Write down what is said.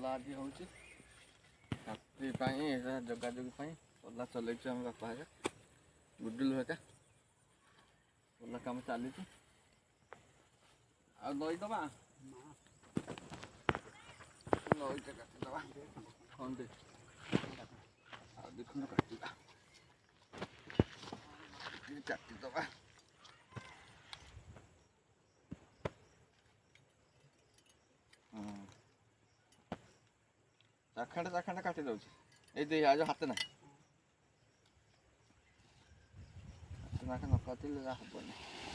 पल्ला आज हूँ रात्रि जगाजगी पल्ला चलैଛୁ आम बापा हेका गुडुलू हेका पल्ला कम चली दईदबा नईटा काटिदबा खंडे देखुन काटा काटिदबा चाखंड काटी दौर ये आज हाथ ना हाथ नाक न काटिले हेनी